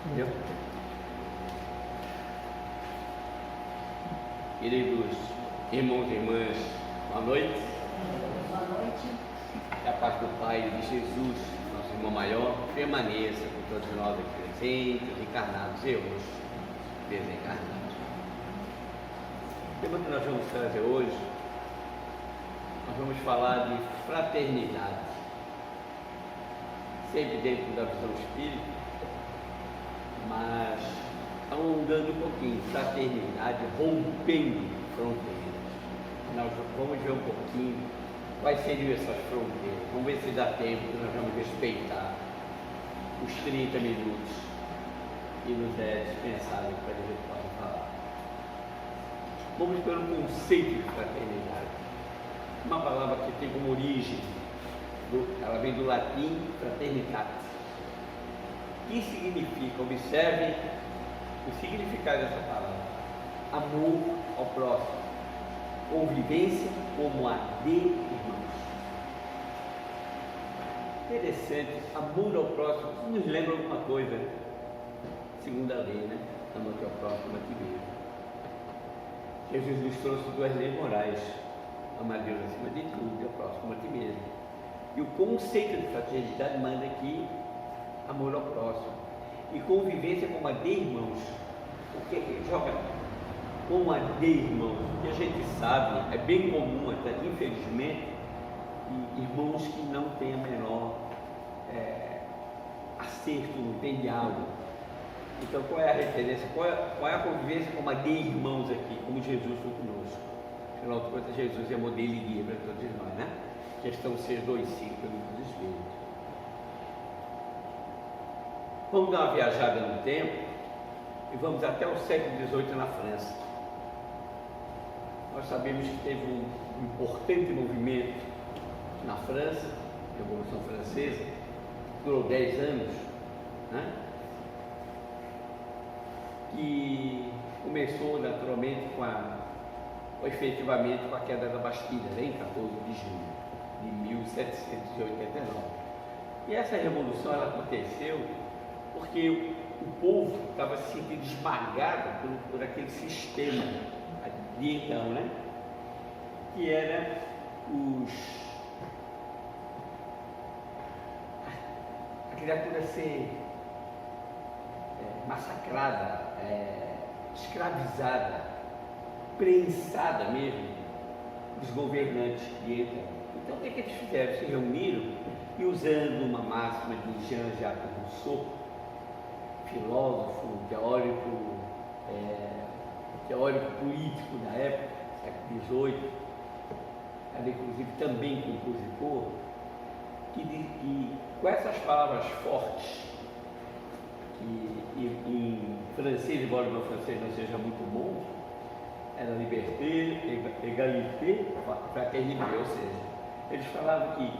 Entendeu? Queridos irmãos e irmãs, boa noite. Boa noite. Que a paz do Pai de Jesus, nosso irmão maior, permaneça com todos nós aqui presentes, encarnados e hoje desencarnados. O tema que nós vamos trazer hoje, nós vamos falar de fraternidade. Sempre dentro da visão espírita, mas alongando um pouquinho, fraternidade, rompendo fronteiras. Nós vamos ver um pouquinho quais seriam essas fronteiras. Vamos ver se dá tempo, que nós vamos respeitar os 30 minutos que nos é dispensável para a gente possa falar. Vamos pelo conceito de fraternidade. Uma palavra que tem como origem, ela vem do latim fraternitatis. O que significa? Observem o significado dessa palavra: amor ao próximo, convivência como a de irmãos. Interessante, amor ao próximo, isso nos lembra alguma coisa, né? Segunda lei, né? Amor ao próximo a ti mesmo. Jesus nos trouxe duas leis morais: amar a Deus acima de tudo e ao próximo a ti mesmo. E o conceito de fraternidade manda aqui amor ao próximo e convivência como a de irmãos. O que é que joga como a de irmãos? O que a gente sabe, é bem comum até, infelizmente, irmãos que não têm a menor acerto, não tem diálogo. Então qual é a referência? Qual é a convivência como a de irmãos aqui, como Jesus foi conosco? Afinal de contas, Jesus é modelo e guia para todos nós, né? Questão 6:2,5 do Livro dos Espíritos. Vamos dar uma viajada no tempo e vamos até o século XVIII na França. Nós sabemos que teve um importante movimento na França, a Revolução Francesa, que durou 10 anos, né? Que começou naturalmente efetivamente com a queda da Bastilha, em 14 de junho de 1789. E essa revolução ela aconteceu porque o povo estava se sentindo esmagado por aquele sistema de então, né? Que era a criatura ser massacrada, escravizada, prensada mesmo dos governantes de então. Então o que eles fizeram? Se reuniram e, usando uma máxima de Jean-Jacques Rousseau, filósofo, teórico político da época, século XVIII, era inclusive também compositor, que com essas palavras fortes, que em francês, embora o meu francês não seja muito bom, era liberté, égalité, fraternité, ou seja, eles falavam que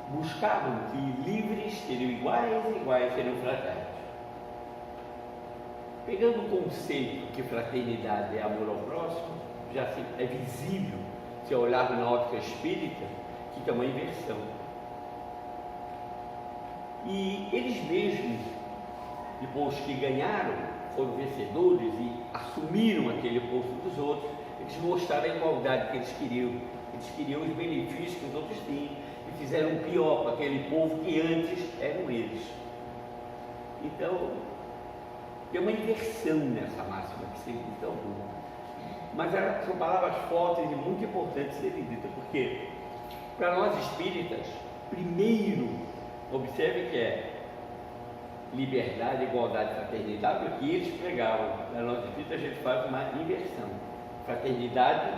buscavam que livres seriam iguais e iguais seriam fraternos. Pegando o conceito que fraternidade é amor ao próximo, já é visível, se olhar na ótica espírita, que tem uma inversão. E eles mesmos, depois que ganharam, foram vencedores e assumiram aquele posto dos outros, eles mostraram a igualdade que eles queriam os benefícios que os outros tinham, e fizeram pior para aquele povo que antes eram eles. Então, tem uma inversão nessa máxima que seria tão boa. Mas são palavras fortes e muito importantes serem ditas, porque para nós espíritas, primeiro, observe que é liberdade, igualdade, fraternidade, o que eles pregavam. Para nós espíritas, a gente faz uma inversão. Fraternidade,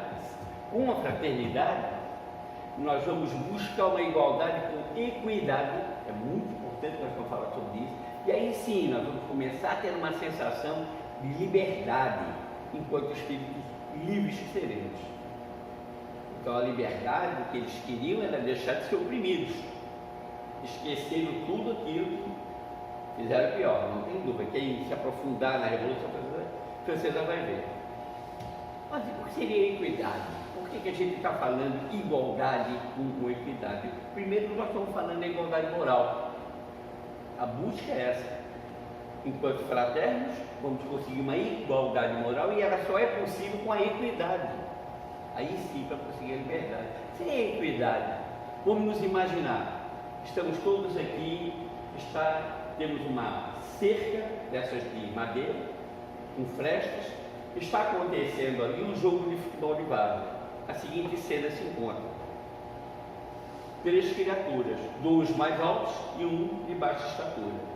com a fraternidade, nós vamos buscar uma igualdade com equidade. É muito importante nós vamos falar sobre isso. E aí sim, nós vamos começar a ter uma sensação de liberdade, enquanto espíritos livres e serenos. Então a liberdade, o que eles queriam era deixar de ser oprimidos, esqueceram tudo aquilo que fizeram pior, não tem dúvida. Quem se aprofundar na Revolução Francesa vai ver. Mas o que seria equidade? Por que a gente está falando igualdade com equidade? Primeiro, nós estamos falando de igualdade moral. A busca é essa. enquanto fraternos, vamos conseguir uma igualdade moral e ela só é possível com a equidade. Aí sim, para conseguir a liberdade. Sem a equidade, vamos nos imaginar, estamos todos aqui, temos uma cerca dessas de madeira, com frestas, está acontecendo ali um jogo de futebol de várzea. A seguinte cena se encontra: 3 criaturas, 2 mais altos e 1 de baixa estatura.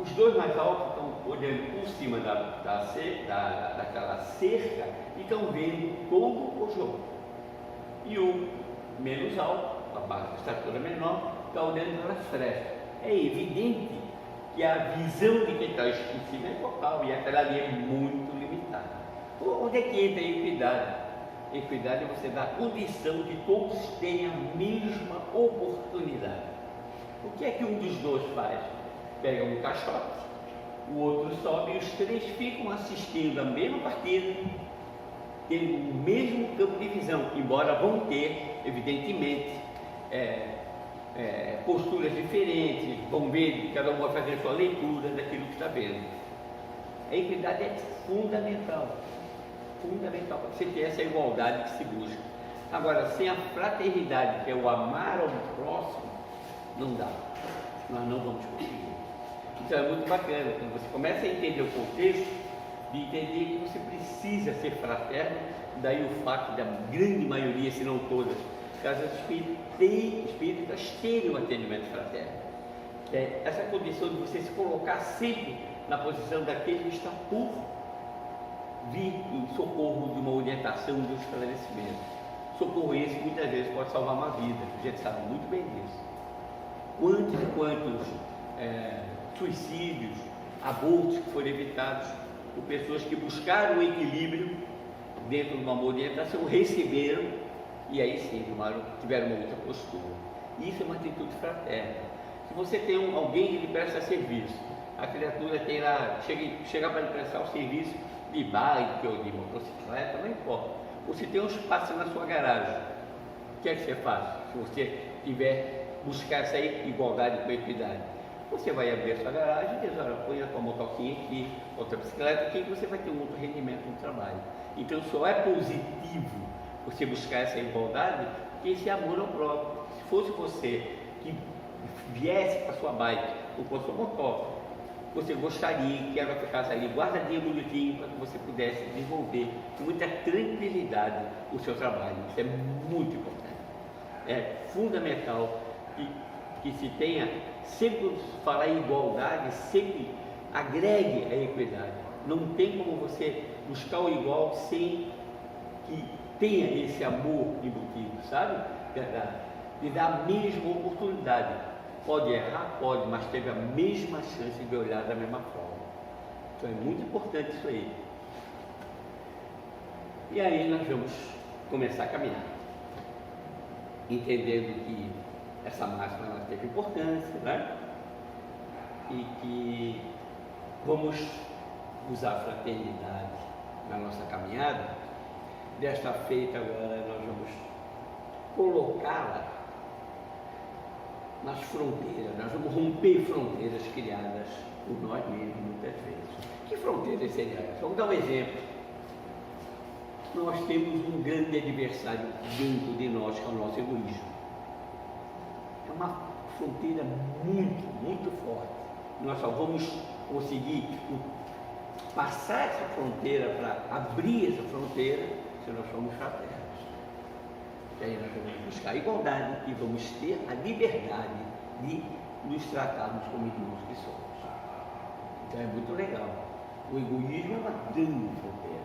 Os 2 mais altos estão olhando por cima daquela cerca e estão vendo todo o jogo. E o menos alto, a baixa estatura menor, está olhando pelas frestas. É evidente que a visão de quem está em cima é total e aquela ali é muito limitada. Onde é que entra a equidade? A equidade é você dar a condição de todos terem a mesma oportunidade. O que é que um dos 2 faz? Pega um caixote, o outro sobe e os 3 ficam assistindo a mesma partida, tendo o mesmo campo de visão, embora vão ter, evidentemente, posturas diferentes, vão ver, cada um vai fazer a sua leitura daquilo que está vendo. A equidade é fundamental para você ter essa igualdade que se busca. Agora, sem a fraternidade, que é o amar ao próximo, não dá, nós não vamos conseguir. Então é muito bacana, quando você começa a entender o contexto, de entender que você precisa ser fraterno, daí o fato da grande maioria, se não todas, casas espíritas terem um atendimento fraterno. Essa condição de você se colocar sempre na posição daquele que está por vir em socorro de uma orientação, de um esclarecimento. Socorro esse que muitas vezes pode salvar uma vida, a gente sabe muito bem disso. Quantos e quantos suicídios, abortos que foram evitados por pessoas que buscaram o equilíbrio dentro de uma orientação, receberam e aí sim tiveram uma outra postura. Isso é uma atitude fraterna. Se você tem alguém que lhe presta serviço, a criatura tem lá, chega para lhe prestar o serviço de bike ou de motocicleta, não importa. Você tem um espaço na sua garagem, o que é que você faz? Se você tiver buscar essa igualdade com a equidade, você vai abrir a sua garagem e diz: olha, põe a tua motoquinha aqui, outra bicicleta aqui, que você vai ter um outro rendimento no trabalho. Então só é positivo você buscar essa igualdade, porque esse amor ao próprio. Se fosse você que viesse com a sua bike ou com a sua motoca, você gostaria que ela ficasse ali guardadinha, bonitinho, para que você pudesse desenvolver com muita tranquilidade o seu trabalho. Isso é muito importante. É fundamental que se tenha, sempre falar em igualdade, sempre agregue a equidade. Não tem como você buscar o igual sem que tenha esse amor embutido, sabe? De dar a mesma oportunidade. Pode errar? Pode, mas teve a mesma chance de olhar da mesma forma. Então é muito importante isso aí. E aí nós vamos começar a caminhar, entendendo que essa máxima ela teve importância, né? E que vamos usar a fraternidade na nossa caminhada. Desta feita agora nós vamos colocá-la nas fronteiras, nós vamos romper fronteiras criadas por nós mesmos muitas vezes. Que fronteiras seriam essas? Vamos dar um exemplo. Nós temos um grande adversário dentro de nós, que é o nosso egoísmo. É uma fronteira muito forte. Nós só vamos conseguir passar essa fronteira, para abrir essa fronteira, se nós formos fraternos. E aí nós vamos buscar a igualdade e vamos ter a liberdade de nos tratarmos como irmãos que somos. Então é muito legal. O egoísmo é uma grande fronteira.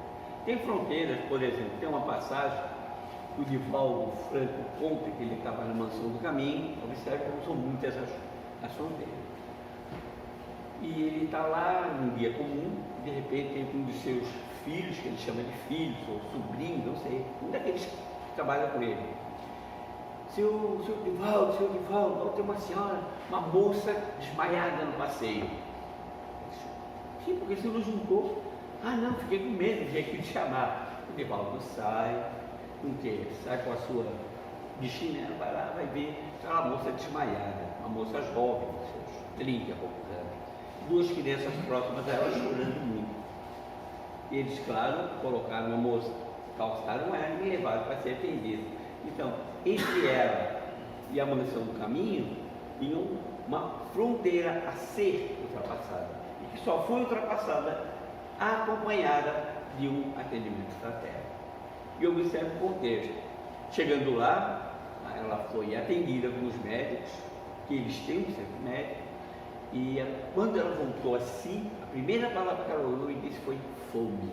Tem fronteiras, por exemplo, tem uma passagem que o Divaldo Franco conta, que ele estava na Mansão do Caminho. Observe como são muitas as fronteiras. E ele está lá num dia comum, de repente tem um dos seus filhos, que ele chama de filhos, ou sobrinho, não sei, um daqueles que trabalha com ele. Seu Divaldo, tem uma senhora, uma moça desmaiada no passeio. Sim, porque você não juntou. Ah não, fiquei com medo de aqui te chamar. O Divaldo sai, com que? Sai com a sua de chinelo, vai lá, vai ver, está uma moça desmaiada, uma moça jovem, seus 30 e poucos anos. duas crianças próximas a ela chorando muito. Eles, claro, colocaram a moça, calçaram ela e levaram para ser atendida. Então, entre ela e a mansão do caminho, tinha uma fronteira a ser ultrapassada, e que só foi ultrapassada acompanhada de um atendimento fraterno. E observe o contexto. Chegando lá, ela foi atendida com os médicos, que eles têm um centro médico, e quando ela voltou assim, a primeira palavra que ela ouviu e disse foi fome.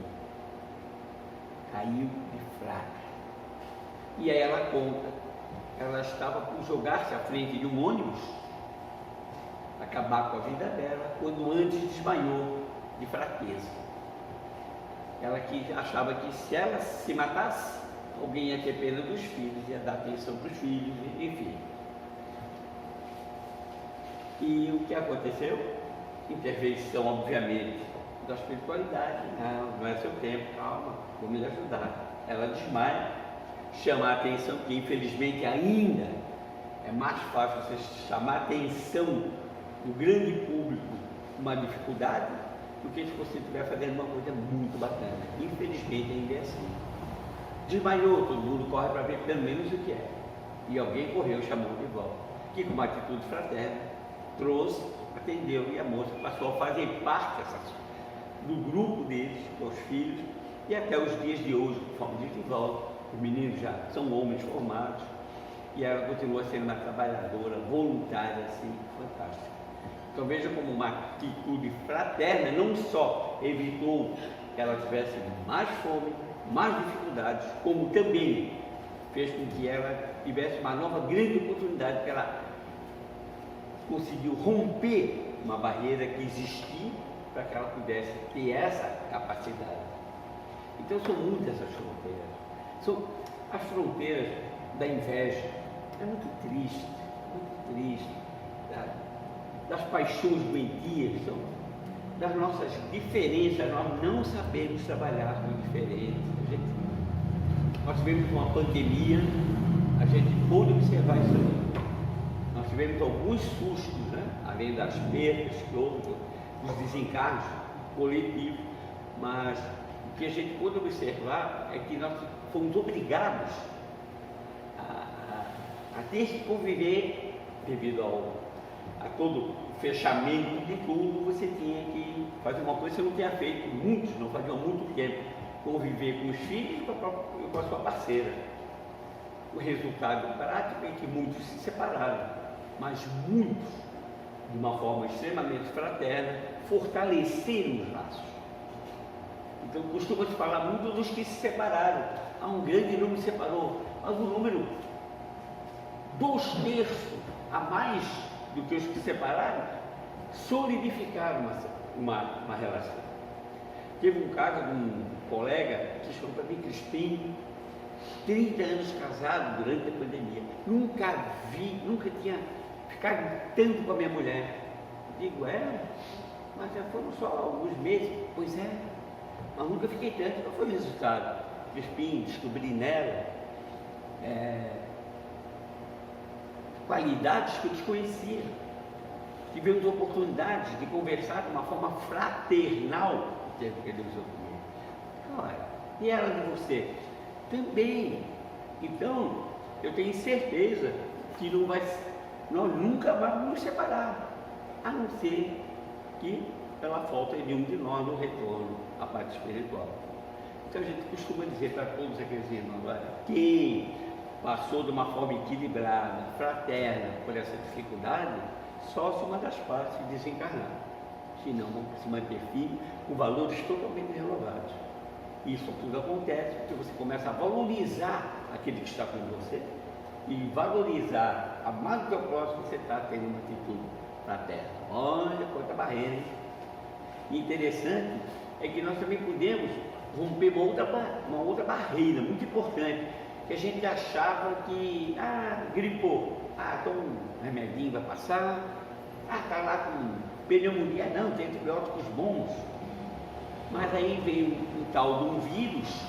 Caiu de fraca. E aí ela conta, ela estava por jogar-se à frente de um ônibus, acabar com a vida dela, quando antes desmaiou de fraqueza. Ela que achava que se ela se matasse, alguém ia ter pena dos filhos, ia dar atenção para os filhos, enfim. E o que aconteceu? Intervenção, obviamente, da espiritualidade. Não é seu tempo, calma, vamos lhe ajudar. Ela desmaia, chama a atenção, que infelizmente ainda é mais fácil você chamar a atenção do grande público uma dificuldade, do que se você estiver fazendo uma coisa muito bacana. Infelizmente ainda é assim. Desmaiou, todo mundo corre para ver pelo menos o que é. E alguém correu, chamou de volta. Que com uma atitude fraterna, trouxe, atendeu, e a moça passou a fazer parte do grupo deles, dos filhos, e até os dias de hoje, fomos de volta. Os meninos já são homens formados, e ela continua sendo uma trabalhadora, voluntária, assim, fantástica. Então veja como uma atitude fraterna não só evitou que ela tivesse mais fome, mais dificuldades, como também fez com que ela tivesse uma nova grande oportunidade, porque ela conseguiu romper uma barreira que existia para que ela pudesse ter essa capacidade. Então são muitas as fronteiras. São as fronteiras da inveja. É muito triste, das paixões doentias, das nossas diferenças. Nós não sabemos trabalhar com diferenças. Nós tivemos uma pandemia, a gente pôde observar isso aí. Nós tivemos alguns sustos, né? Além das perdas que houve, dos desencargos coletivos, mas o que a gente pôde observar é que nós fomos obrigados a ter que conviver devido a todo o fechamento de tudo. Você tinha que fazer uma coisa que você não tinha feito, muitos não faziam há muito tempo, conviver com os filhos e com a sua parceira. O resultado prático é que muitos se separaram, mas muitos, de uma forma extremamente fraterna, fortaleceram os laços. Então costuma-se falar muito dos que se separaram. Há um grande número que se separou, mas um número 2/3 a mais do que os que se separaram solidificaram uma relação. Teve um caso de um colega que falou para mim, Crispim, 30 anos casado durante a pandemia, nunca tinha ficado tanto com a minha mulher. Digo, mas já foram só alguns meses. Pois é, mas nunca fiquei tanto. Qual foi o resultado? Crispim, descobri nela qualidades que eu desconhecia. Tivemos oportunidades de conversar de uma forma fraternal, que ele usou comigo. Olha, e ela de você? Também. Então, eu tenho certeza que nós nunca vamos nos separar, a não ser que pela falta de um de nós no retorno à parte espiritual. Então a gente costuma dizer para todos aqueles irmãos, olha, quem passou de uma forma equilibrada, fraterna, por essa dificuldade, só se uma das partes desencarnar. Senão vão se manter firme com valores totalmente renovados. Isso tudo acontece porque você começa a valorizar aquele que está com você e valorizar a mais do que o próximo, você está tendo uma atitude fraterna. Olha quanta barreira, hein? E interessante é que nós também podemos romper uma outra barreira muito importante, que a gente achava que, gripou, então um remedinho vai passar, está lá com pneumonia, não, tem antibióticos bons. Mas aí veio um tal de um vírus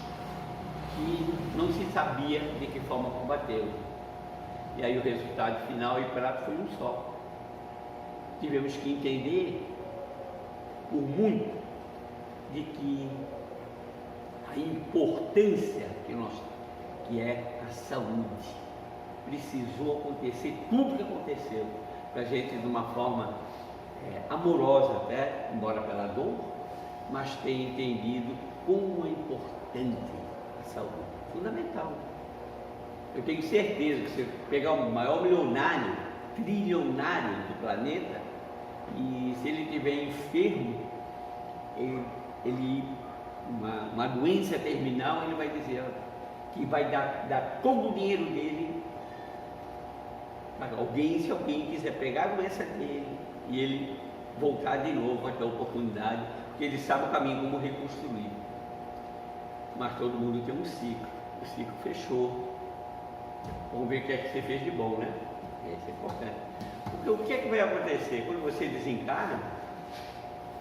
que não se sabia de que forma combatê-lo. E aí o resultado final e prático foi um só. Tivemos que entender por muito de que a importância que é a saúde. Precisou acontecer tudo que aconteceu para a gente de uma forma amorosa até, embora pela dor, mas ter entendido como é importante a saúde, fundamental. Eu tenho certeza que se pegar o maior milionário, trilionário do planeta, e se ele estiver enfermo, uma doença terminal, ele vai dizer que vai dar todo o dinheiro dele para alguém, se alguém quiser pegar a doença dele e ele voltar de novo, vai ter a oportunidade, porque ele sabe o caminho como reconstruir. Mas todo mundo tem um ciclo, o ciclo fechou. Vamos ver o que é que você fez de bom, né? Isso é importante. Porque o que é que vai acontecer? Quando você desencarna,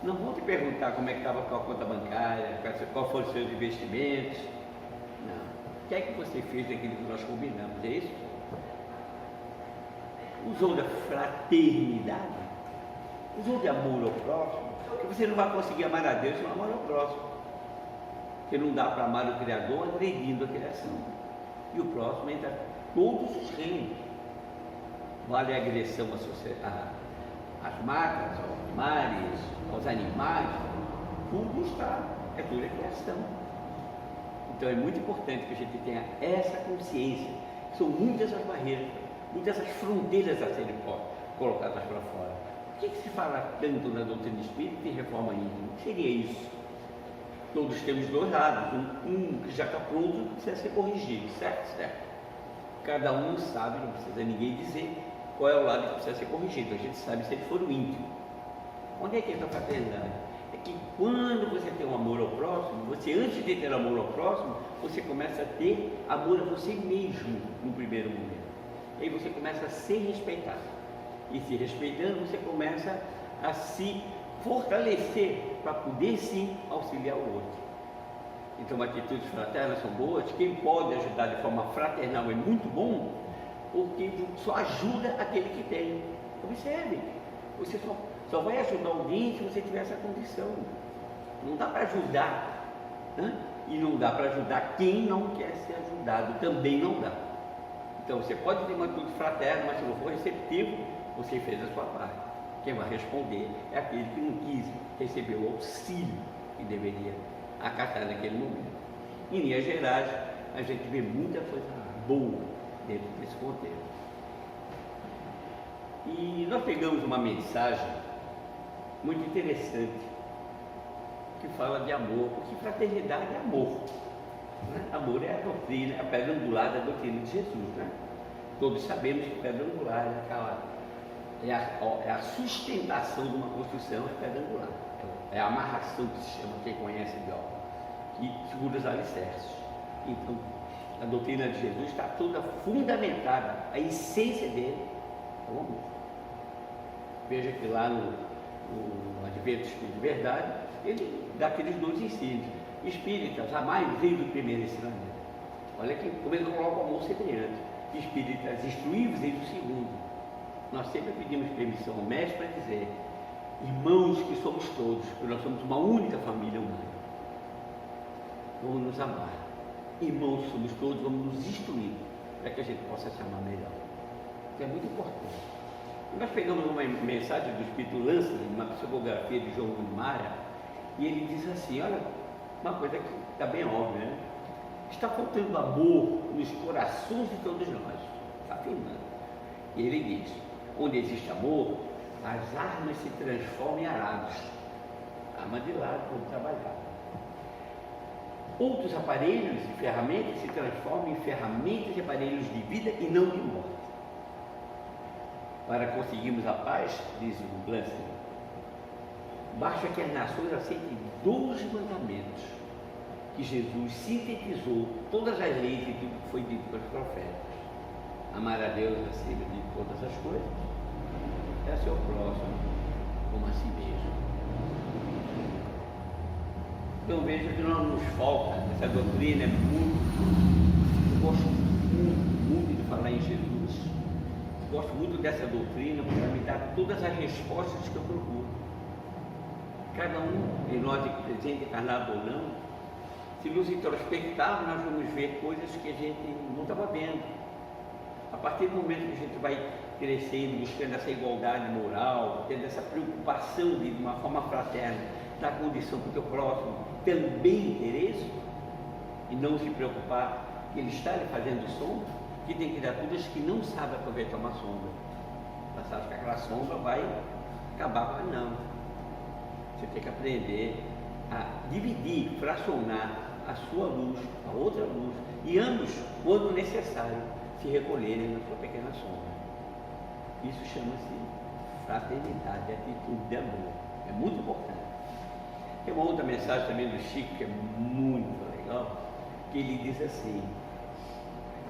não vão te perguntar como é que estava a tua conta bancária, qual foram os seus investimentos. Não. O que é que você fez daquilo que nós combinamos? É isso? Usou da fraternidade? Usou de amor ao próximo? Porque você não vai conseguir amar a Deus se não amar ao próximo. Porque não dá para amar o Criador agredindo a criação. E o próximo entra todos os reinos. Vale a agressão às matas, aos mares, aos animais, tudo está, é toda a criação. Então é muito importante que a gente tenha essa consciência. São muitas as barreiras, muitas as fronteiras a serem colocadas para fora. Por que se fala tanto na doutrina espírita e reforma íntima? O que seria isso? Todos temos dois lados, um que já está pronto e precisa ser corrigido, certo? Certo. Cada um sabe, não precisa ninguém dizer qual é o lado que precisa ser corrigido, a gente sabe se ele for o íntimo. Onde é que entra a fraternidade? É que quando você tem um amor ao próximo, você antes de ter amor ao próximo, você começa a ter amor a você mesmo no primeiro momento. E aí você começa a se respeitar. E se respeitando, você começa a se fortalecer para poder sim auxiliar o outro. Então atitudes fraternas são boas, quem pode ajudar de forma fraternal é muito bom, porque só ajuda aquele que tem. Observe, você só vai ajudar alguém se você tiver essa condição. Não dá para ajudar, né? E não dá para ajudar quem não quer ser ajudado, também não dá. Então você pode ter uma atitude fraterna, mas se não for receptivo, você fez a sua parte. Quem vai responder é aquele que não quis receber o auxílio que deveria acatar naquele momento. Em linhas gerais, a gente vê muita coisa boa dentro desse contexto. E nós pegamos uma mensagem muito interessante que fala de amor, porque fraternidade é amor. Né? Amor é a doutrina, a pedra angular da doutrina de Jesus. Né? Todos sabemos que pedra angular é a sustentação de uma construção, é pedra angular. É a amarração que se chama, quem conhece de obra, que segura os alicerces. Então, a doutrina de Jesus está toda fundamentada, a essência dele é o amor. Veja que lá no Advento Espírito de Verdade, ele dá aqueles dois ensinos. Espíritas, amai desde o primeiro ensinamento. Olha que como ele coloca o amor sempre antes. Espíritas, instruí-vos desde o segundo. Nós sempre pedimos permissão ao mestre para dizer: irmãos que somos todos, porque nós somos uma única família humana, vamos nos amar. Irmãos que somos todos, vamos nos instruir para que a gente possa se amar melhor. Isso é muito importante. Nós pegamos uma mensagem do Espírito Lança, uma psicografia de João Luiz Maia, e ele diz assim: olha, uma coisa que está bem óbvia, né? Está faltando amor nos corações de todos nós. Está afirmando. E ele diz: onde existe amor, as armas se transformam em arados. Arma de lado, vamos trabalhar. Outros aparelhos e ferramentas se transformam em ferramentas e aparelhos de vida e não de morte. Para conseguirmos a paz, diz o Glancy, basta que as nações aceitem 12 mandamentos, que Jesus sintetizou todas as leis e tudo que foi dito pelos profetas. Amar a Deus acima de todas as coisas, é seu próximo como a si mesmo. Então veja que não nos falta, essa doutrina é eu gosto muito de falar em Jesus. Gosto muito dessa doutrina porque ela me dá todas as respostas que eu procuro. cada um de nós, presente, encarnado ou não, se nos introspectarmos, nós vamos ver coisas que a gente não estava vendo. A partir do momento que a gente vai crescendo, buscando essa igualdade moral, tendo essa preocupação de uma forma fraterna, dar condição para o teu próximo também ter isso, e não se preocupar que ele está lhe fazendo sombra, que tem que dar todas que não sabe aproveitar uma sombra. Mas acha que aquela sombra vai acabar com não. Você tem que aprender a dividir, fracionar a sua luz, a outra luz, e ambos, quando necessário, se recolherem na sua pequena sombra. Isso chama-se fraternidade, atitude de amor. É muito importante. Tem uma outra mensagem também do Chico que é muito legal, que ele diz assim: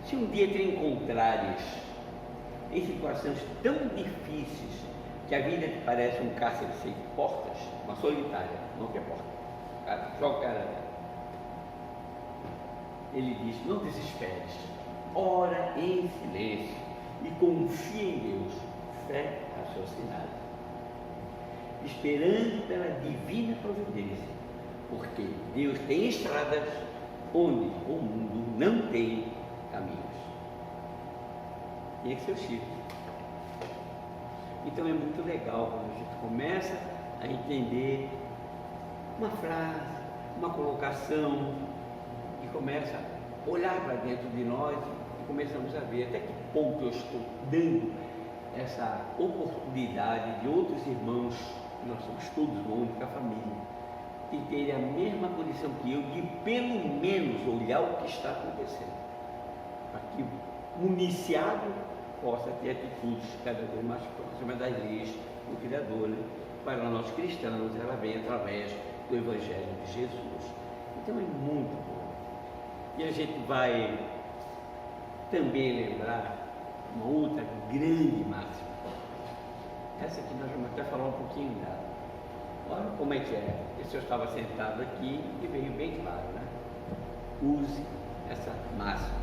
se um dia te encontrares em situações tão difíceis que a vida te parece um cárcere sem portas, uma solitária, não quer porta, joga o cara. Ele diz: não desesperes, ora em silêncio e confia em Deus, fé raciocinada, esperando pela divina providência, porque Deus tem estradas onde o mundo não tem caminhos. E esse é o Chico. Então é muito legal quando a gente começa a entender uma frase, uma colocação, e começa a olhar para dentro de nós e começamos a ver até que ponto eu estou dando essa oportunidade de outros irmãos, nós somos todos uma única família, de terem a mesma condição que eu, de pelo menos olhar o que está acontecendo, para que o municiado possa ter atitudes cada vez mais próximas das leis do Criador, né? Para nós cristãos, ela vem através do Evangelho de Jesus. Então é muito bom. E a gente vai também lembrar uma outra grande máxima. Essa aqui nós vamos até falar um pouquinho dela. Olha como é que é. Esse eu estava sentado aqui e veio bem claro, né? Use essa máxima.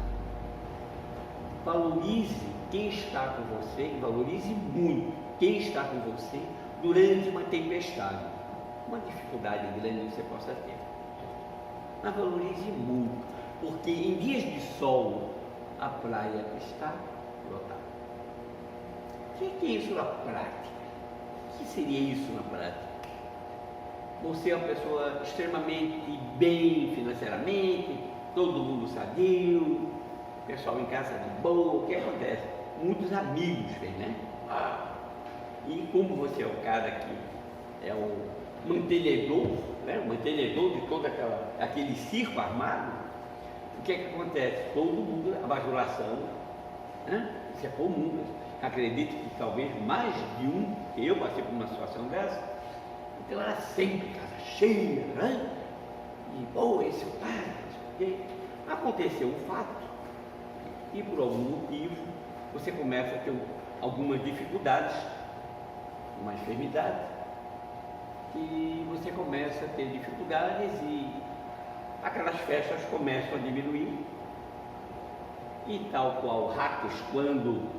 Valorize quem está com você, e valorize muito quem está com você durante uma tempestade, uma dificuldade grande que você possa ter. Mas valorize muito, porque em dias de sol a praia está lotada. O que é isso na prática? O que seria isso na prática? Você é uma pessoa extremamente bem financeiramente, todo mundo sadio, pessoal em casa de boa, o que acontece? Muitos amigos vêm, né? E como você é o cara que é o mantenedor, né? O mantenedor de todo aquele circo armado, o que é que acontece? Todo mundo, a bajulação, né? Isso é comum. Acredito que talvez mais de um, que eu passei por uma situação dessa, então era sempre casa cheia, né? E, esse é o pai, não sei o quê. Aconteceu um fato, e por algum motivo você começa a ter algumas dificuldades, uma enfermidade, e você começa a ter dificuldades e aquelas festas começam a diminuir, e tal qual ratos, quando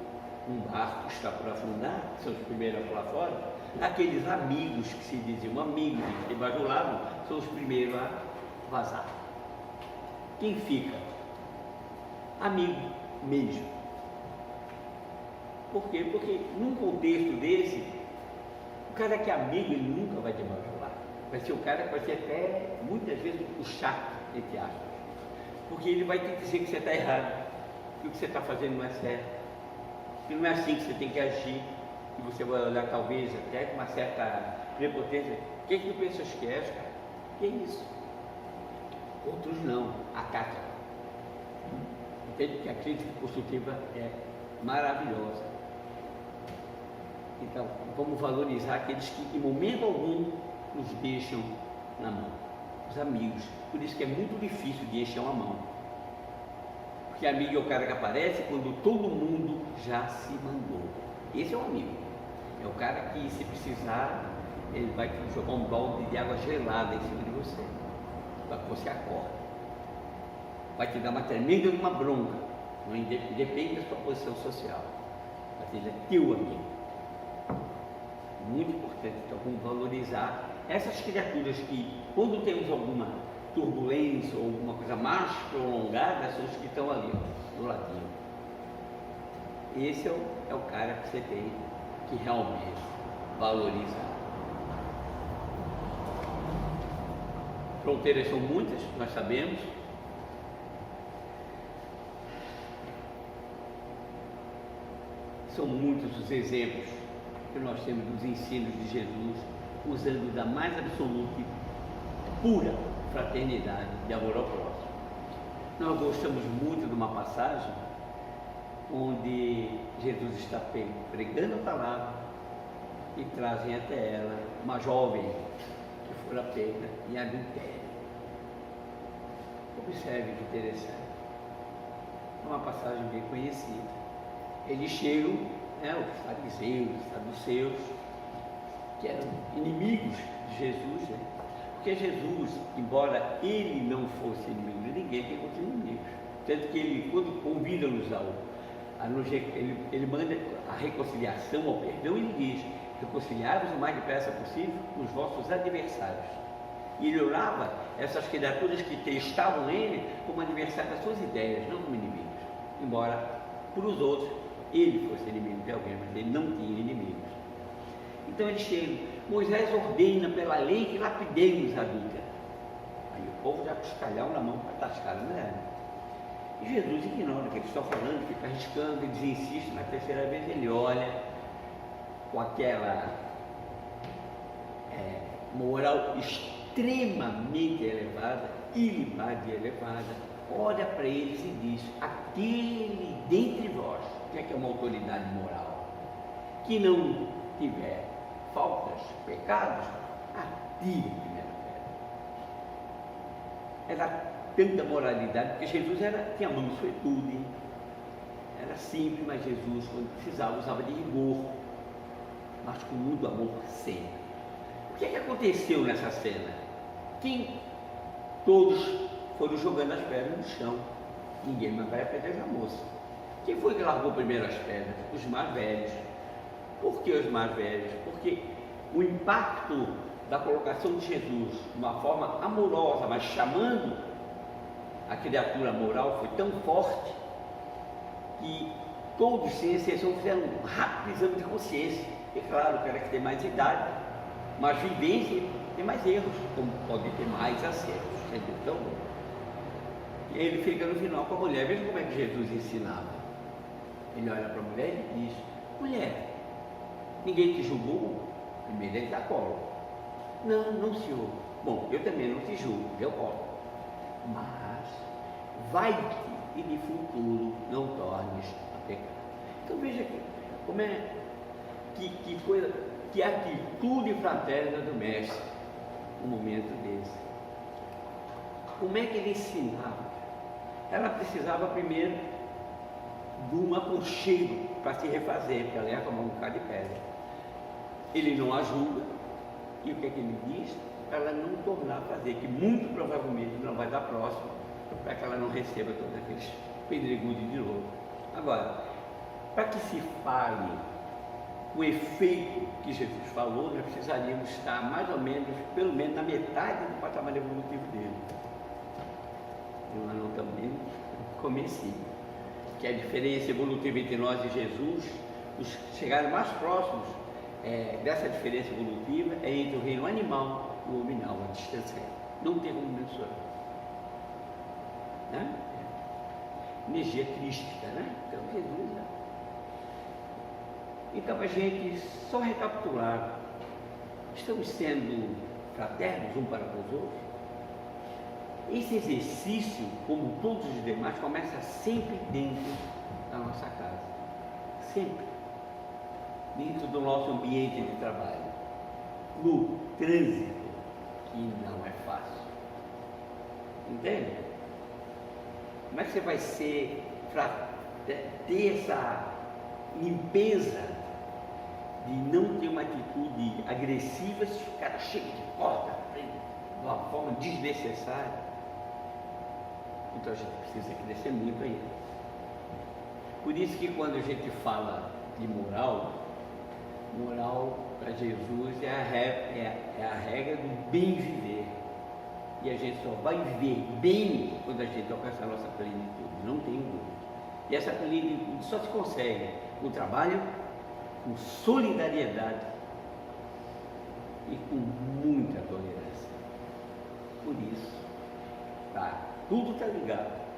um barco está por afundar, são os primeiros a pular fora, aqueles amigos que se diziam amigos e que bajulavam, são os primeiros a vazar. Quem fica? Amigo mesmo. Por quê? Porque num contexto desse, o cara que é amigo, ele nunca vai te bajular. Vai ser o cara que vai ser até, muitas vezes, o chato, entre aspas. Porque ele vai ter que dizer que você está errado, que o que você está fazendo não é certo, que não é assim que você tem que agir, que você vai olhar talvez até com uma certa prepotência. O que tu pensas que és, cara? Que é isso? Outros não, acata. Entende que a crítica construtiva é maravilhosa. Então, vamos valorizar aqueles que em momento algum nos deixam na mão, os amigos. Por isso que é muito difícil de encher uma mão, porque amigo é o cara que aparece quando todo mundo já se mandou. Esse é o amigo, é o cara que, se precisar, ele vai jogar um balde de água gelada em cima de você, para que você acorde, vai te dar uma tremenda uma bronca, não depende da sua posição social, mas ele é teu amigo. Muito importante, então vamos valorizar essas criaturas que, quando temos alguma turbulência ou alguma coisa mais prolongada, são os que estão ali, ó, do ladinho. Esse é o cara que você tem que realmente valorizar. Fronteiras são muitas, nós sabemos. São muitos os exemplos que nós temos dos ensinos de Jesus, usando da mais absoluta e pura fraternidade e amor ao próximo. Nós gostamos muito de uma passagem onde Jesus está pregando a palavra e trazem até ela uma jovem que fora pega em adultério. Observe que interessante. É uma passagem bem conhecida. Eles chegam, os fariseus, os saduceus, que eram inimigos de Jesus, né? Porque Jesus, embora ele não fosse inimigo de ninguém, tem outros inimigos. Tanto que ele, quando convida-nos ele manda a reconciliação, ao perdão, ele diz: reconciliai-vos o mais depressa possível com os vossos adversários. E ele orava essas criaturas que estavam nele como adversários das suas ideias, não como inimigos. Embora, por os outros, ele fosse inimigo de alguém, mas ele não tinha inimigos. Então ele chega, Moisés ordena pela lei que lapidemos a adúltera. Aí o povo já com os calhau na mão para tascar a mulher. E Jesus ignora o que eles estão falando, fica arriscando, eles insistem. Na terceira vez ele olha com aquela moral extremamente elevada, ilibade elevada, olha para eles e diz: aquele dentre vós, que é uma autoridade moral, que não tiver faltas, pecados, atire a primeira pedra. Era tanta moralidade, porque Jesus tinha mansuetude, era simples, mas Jesus, quando precisava, usava de rigor, mas com muito amor sempre. O que é que aconteceu nessa cena? Todos foram jogando as pedras no chão, ninguém mais vai apedrejar a moça. Quem foi que largou primeiro as pedras? Os mais velhos. Por que os mais velhos? Porque o impacto da colocação de Jesus de uma forma amorosa, mas chamando a criatura moral, foi tão forte que todos, sem exceção, fizeram um rápido exame de consciência. E claro, o cara que tem mais idade, mais vivência, tem mais erros, como pode ter mais acertos. Então, ele fica no final com a mulher. Veja como é que Jesus ensinava. Ele olha para a mulher e diz: mulher, ninguém te julgou? Primeiro ele dá colo. Não, senhor. Bom, eu também não te julgo, eu colo. Mas vai-te e de futuro não tornes a pecar. Então veja aqui, como é que coisa, que atitude fraterna do mestre no momento desse. Como é que ele ensinava? Ela precisava primeiro de um aconchego para se refazer, porque ela ia tomar um bocado de pedra. Ele não a julga, e o que é que ele diz? Para ela não tornar a fazer, que muito provavelmente não vai dar próximo, para que ela não receba todos aqueles pedregulhos de novo. Agora, para que se fale o efeito que Jesus falou, nós precisaríamos estar mais ou menos, pelo menos na metade do patamar evolutivo dele. Nós não estamos nem no comecinho, que a diferença evolutiva entre nós e Jesus, os que chegaram mais próximos dessa diferença evolutiva é entre o reino animal e o hominal, a distância. Não tem como mensurar. Né? Energia crística, né? Então Jesus. Então a gente só recapitular, estamos sendo fraternos um para com os outros. Esse exercício, como todos os demais, começa sempre dentro da nossa casa, sempre dentro do nosso ambiente de trabalho, no trânsito, que não é fácil. Entende? Como é que você vai ter essa limpeza de não ter uma atitude agressiva se o cara chega de porta de uma forma desnecessária? Então a gente precisa crescer muito ainda. Por isso que quando a gente fala de moral para Jesus é a regra do bem viver. E a gente só vai viver bem quando a gente alcançar a nossa plenitude, não tenho dúvida. E essa plenitude só se consegue com trabalho, com solidariedade e com muita tolerância. Por isso, tá, tudo está ligado.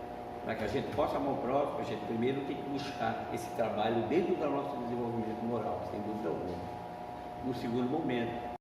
Para que a gente possa amar o próximo, a gente primeiro tem que buscar esse trabalho dentro do nosso desenvolvimento moral, sem dúvida alguma. No segundo momento,